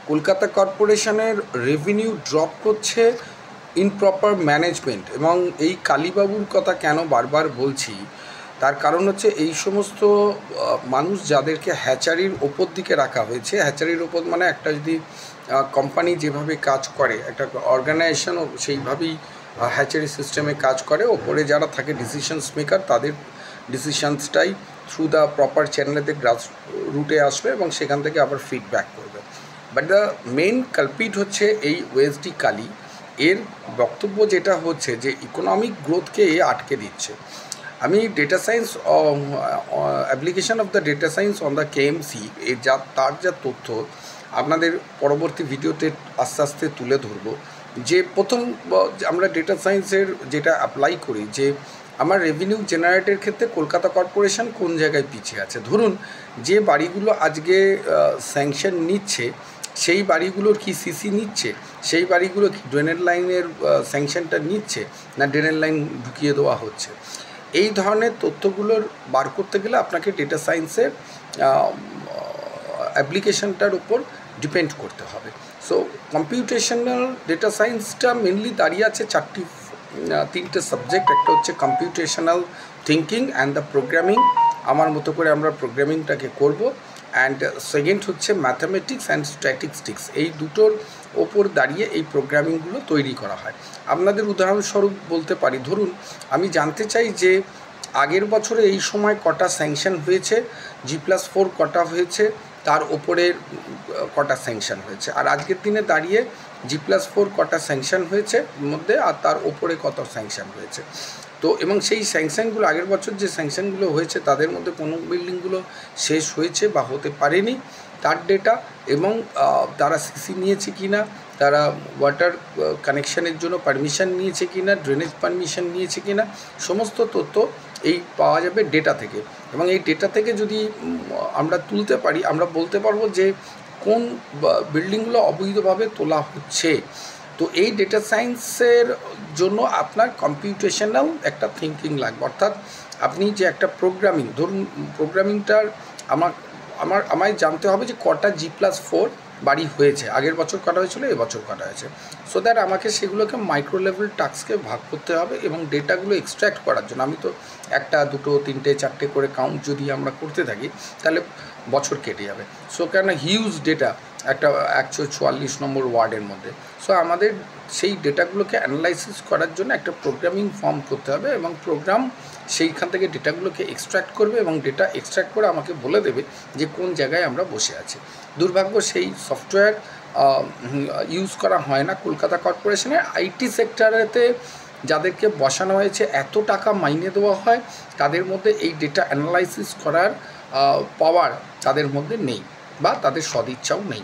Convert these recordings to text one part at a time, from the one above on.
কলকাতা কর্পোরেশনের revenue drop করছে ইনপ্রপার management. এবং এই কালীবাবুর কথা কেন বারবার বলছি, তার কারণ হচ্ছে এই সমস্ত মানুষ যাদেরকে হ্যাচারির ওপর দিকে রাখা হয়েছে, হ্যাচারির ওপর মানে একটা যদি কোম্পানি যেভাবে কাজ করে, একটা অর্গানাইজেশনও সেইভাবেই হ্যাচারি সিস্টেমে কাজ করে। ওপরে যারা থাকে ডিসিশনস মেকার, তাদের ডিসিশনসটাই থ্রু দ্য প্রপার চ্যানেলেতে গ্রাস রুটে আসবে এবং সেখান থেকে আবার ফিডব্যাক করবে। বাট দ্য মেইন কালপিট হচ্ছে এই ওএসডি কালী। এর বক্তব্য যেটা হচ্ছে যে ইকোনমিক গ্রোথকে এ আটকে দিচ্ছে। আমি data science application of the data science on the KMC এর তার যা তথ্য আপনাদের পরবর্তী ভিডিওতে আস্তে আস্তে তুলে ধরবো। যে প্রথম আমরা ডেটা সায়েন্সের যেটা অ্যাপ্লাই করি, যে আমার রেভিনিউ জেনারেটের ক্ষেত্রে কলকাতা কর্পোরেশন কোন জায়গায় পিছিয়ে আছে। ধরুন যে বাড়িগুলো আজকে স্যাংশন নিচ্ছে, সেই বাড়িগুলোর কি সিসি নিচ্ছে, সেই বাড়িগুলো কি ড্রেনের লাইনের স্যাংশনটা নিচ্ছে, না ড্রেনের লাইন ঢুকিয়ে দেওয়া হচ্ছে। এই ধরনের তথ্যগুলোর বার করতে গেলে আপনাকে ডেটা সায়েন্সের অ্যাপ্লিকেশনটার উপর ডিপেন্ড করতে হবে। সো কম্পিউটেশনাল ডেটা সায়েন্সটা মেনলি দাঁড়িয়ে আছে তিনটে সাবজেক্ট। একটা হচ্ছে computational thinking and the programming, আমার মতো করে আমরা প্রোগ্রামিংটাকে করব। অ্যান্ড সেকেন্ড হচ্ছে ম্যাথামেটিক্স অ্যান্ড স্ট্যাটিস্টিক্স। এই দুটোর ওপর দাঁড়িয়ে এই প্রোগ্রামিংগুলো তৈরি করা হয়। আপনাদের উদাহরণস্বরূপ বলতে পারি, ধরুন আমি জানতে চাই যে আগের বছরে এই সময় কটা স্যাংশন হয়েছে, G+4 কটা হয়েছে, তার ওপরের কটা স্যাংশন হয়েছে, আর আজকের দিনে দাঁড়িয়ে G+4 কটা স্যাংশন হয়েছে মধ্যে আর তার ওপরে কত স্যাংশন হয়েছে। তো এবং সেই স্যাংশনগুলো আগের বছর যে স্যাংশনগুলো হয়েছে তাদের মধ্যে কোনো বিল্ডিংগুলো শেষ হয়েছে বা হতে পারেনি তার ডেটা, এবং তারা সিসি নিয়েছে কি না, তারা ওয়াটার কানেকশানের জন্য পারমিশন নিয়েছে কি না, ড্রেনেজ পারমিশন নিয়েছে কি না, সমস্ত তথ্য এই পাওয়া যাবে ডেটা থেকে। এবং এই ডেটা থেকে যদি আমরা তুলতে পারি, আমরা বলতে পারবো যে কোন বিল্ডিংগুলো অবৈধভাবে তোলা হচ্ছে। তো এই ডেটা সায়েন্সের জন্য আপনার কম্পিউটেশনাল একটা থিঙ্কিং লাগবে। অর্থাৎ আপনি যে একটা প্রোগ্রামিং, ধরুন প্রোগ্রামিংটার আমায় জানতে হবে যে কটা G+4 বাড়ি হয়েছে, আগের বছর কটা হয়েছিল, এবছর কটা হয়েছে। সো দ্যাট আমাকে সেগুলোকে মাইক্রো লেভেল টাস্কে ভাগ করতে হবে এবং ডেটাগুলো এক্সট্র্যাক্ট করার জন্য আমি তো একটা দুটো তিনটে চারটে করে কাউন্ট যদি আমরা করতে থাকি তাহলে বছর কেটে যাবে। সো কেন হিউজ ডেটা একটা 144 নম্বর ওয়ার্ডের মধ্যে। সো আমাদের সেই ডেটাগুলোকে অ্যানালাইসিস করার জন্য একটা প্রোগ্রামিং ফর্ম করতে হবে এবং প্রোগ্রাম সেইখান থেকে ডেটাগুলোকে এক্সট্র্যাক্ট করবে এবং ডেটা এক্সট্র্যাক্ট করে আমাকে বলে দেবে যে কোন জায়গায় আমরা বসে আছি। দুর্ভাগ্য সেই সফটওয়্যার ইউজ করা হয় না কলকাতা কর্পোরেশনের। আইটি সেক্টরেতে যাদেরকে বসানো হয়েছে, এত টাকা মাইনে দেওয়া হয়, তাদের মধ্যে এই ডেটা অ্যানালাইসিস করার পাওয়ার তাদের মধ্যে নেই বা তাদের সদিচ্ছাও নেই।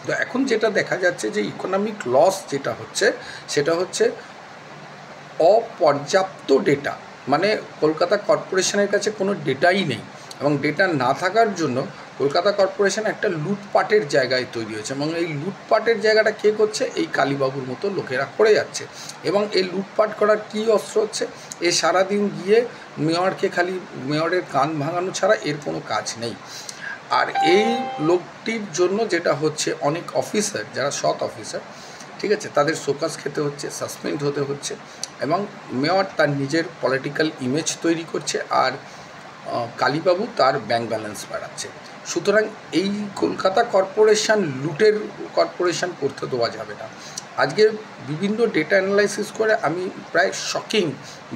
তো এখন যেটা দেখা যাচ্ছে যে ইকোনমিক লস যেটা হচ্ছে সেটা হচ্ছে অপর্যাপ্ত ডেটা, মানে কলকাতা কর্পোরেশনের কাছে কোনো ডেটাই নেই এবং ডেটা না থাকার জন্য কলকাতা কর্পোরেশন একটা লুটপাটের জায়গায় তৈরি হয়েছে। এবং এই লুটপাটের জায়গাটা কে করছে? এই কালীবাবুর মতো লোকেরা করে যাচ্ছে। এবং এই লুটপাট করার কী অস্ত্র হচ্ছে? এ সারাদিন গিয়ে মেয়রকে খালি মেয়রের কান ভাঙানো ছাড়া এর কোনো কাজ নেই। আর এই লোকটির জন্য যেটা হচ্ছে, অনেক অফিসার যারা সৎ অফিসার, ঠিক আছে, তাদের শোকজ খেতে হচ্ছে, সাসপেন্ড হতে হচ্ছে এবং মেয়র তার নিজের পলিটিক্যাল ইমেজ তৈরি করছে আর কালীবাবু তার ব্যাংক ব্যালেন্স বাড়াচ্ছে। সুতরাং এই কলকাতা কর্পোরেশন লুটের কর্পোরেশন করতে দেওয়া যাবে না। আজকে বিভিন্ন ডেটা অ্যানালাইসিস করে আমি প্রায় শকিং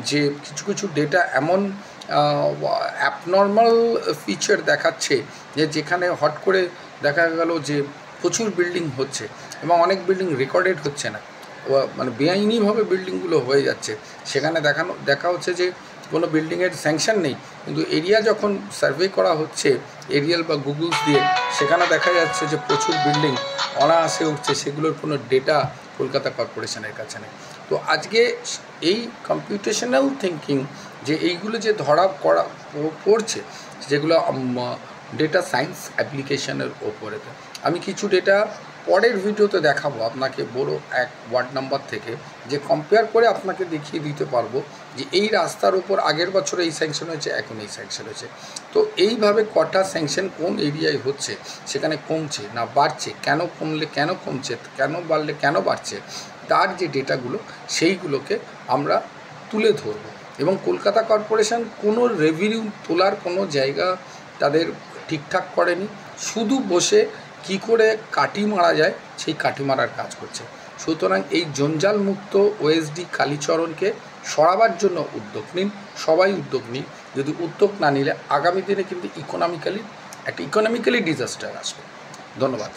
যে কিছু কিছু ডেটা এমন অ্যাবনর্মাল ফিচার দেখাচ্ছে যে যেখানে হট করে দেখা গেল যে প্রচুর বিল্ডিং হচ্ছে এবং অনেক বিল্ডিং রেকর্ডেড হচ্ছে না, মানে বেআইনিভাবে বিল্ডিংগুলো হয়ে যাচ্ছে। সেখানে দেখা হচ্ছে যে কোনো বিল্ডিংয়ের স্যাংশন নেই, কিন্তু এরিয়া যখন সার্ভে করা হচ্ছে এরিয়াল বা গুগলস দিয়ে, সেখানে দেখা যাচ্ছে যে প্রচুর বিল্ডিং অনায়াসে উঠছে, সেগুলোর কোনো ডেটা কলকাতা কর্পোরেশনের কাছে নেই। তো আজকে এই কম্পিউটেশনাল থিঙ্কিং যে এইগুলো যে ধরা পড়ছে, যেগুলো ডেটা সায়েন্স অ্যাপ্লিকেশনের ওপরেতে, আমি কিছু ডেটা পরের ভিডিওতে দেখাবো আপনাকে বড় এক ওয়ার্ড নাম্বার থেকে, যে কম্পেয়ার করে আপনাকে দেখিয়ে দিতে পারবো যে এই রাস্তার উপর আগের বছরে এই স্যাংশন হয়েছে, এখন এই স্যাংশন হয়েছে। তো এইভাবে কটা স্যাংশন কোন এরিয়ায় হচ্ছে, সেখানে কমছে না বাড়ছে, কেন কমলে কেন কমছে, কেন বাড়লে কেন বাড়ছে, তার যে ডেটাগুলো সেইগুলোকে আমরা তুলে ধরব। এবং কলকাতা কর্পোরেশন কোনো রেভিনিউ তোলার কোনো জায়গা তাদের ঠিকঠাক করেনি, শুধু বসে কি করে কাটি মারা যায় সেই কাটি মারার কাজ করছে। সুতরাং এই জঞ্জাল মুক্ত ওএসডি কালীচরণকে সরাবার জন্য উদ্যোগ নিন, সবাই উদ্যোগ নিন। যদি উদ্যোগ না নিলে আগামী দিনে কিন্তু ইকোনমিক্যালি ডিজাস্টার আসবে। ধন্যবাদ।